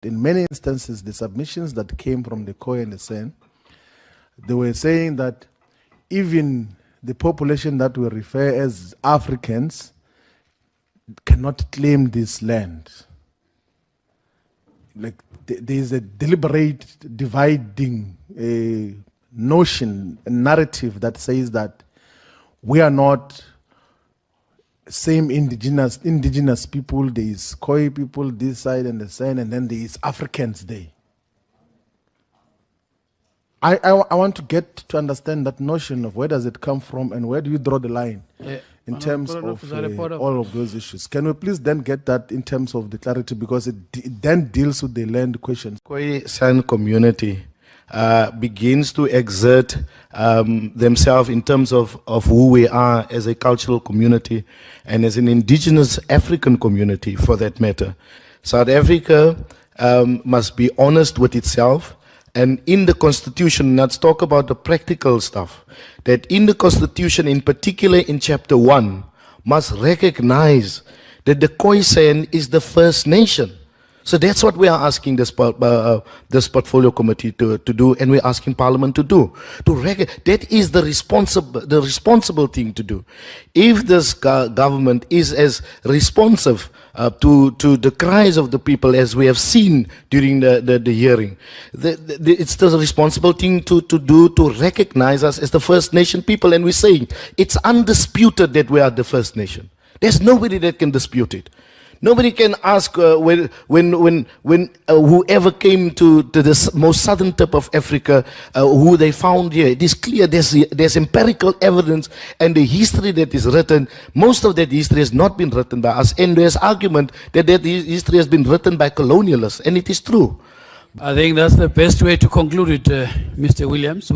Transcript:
In many instances, the submissions that came from the Khoi and the San, they were saying that even the population that we refer as Africans cannot claim this land. Like there is a deliberate dividing notion, a narrative that says that we are not same indigenous people. There is Khoi people this side and the side, and then there is Africans there. I want to get to understand that notion of where does it come from and where do you draw the line in terms of all of those issues. Can we please then get that in terms of the clarity, because it then deals with the land questions. Khoisan community begins to exert themselves in terms of who we are as a cultural community and as an indigenous African community for that matter. South Africa must be honest with itself. And in the Constitution, let's talk about the practical stuff, that in the Constitution, in particular in Chapter 1, must recognize that the Khoisan is the First Nation. So that's what we are asking this portfolio committee to do, and we're asking Parliament to do. That is the responsible thing to do. If this government is as responsive to the cries of the people as we have seen during the hearing, it's the responsible thing to do, to recognize us as the First Nation people. And we're saying it's undisputed that we are the First Nation. There's nobody that can dispute it. Nobody can ask when whoever came to the most southern tip of Africa, who they found here. It is clear there's empirical evidence, and the history that is written, most of that history has not been written by us, and there's argument that history has been written by colonialists, and it is true. I think that's the best way to conclude it, Mr. Williams.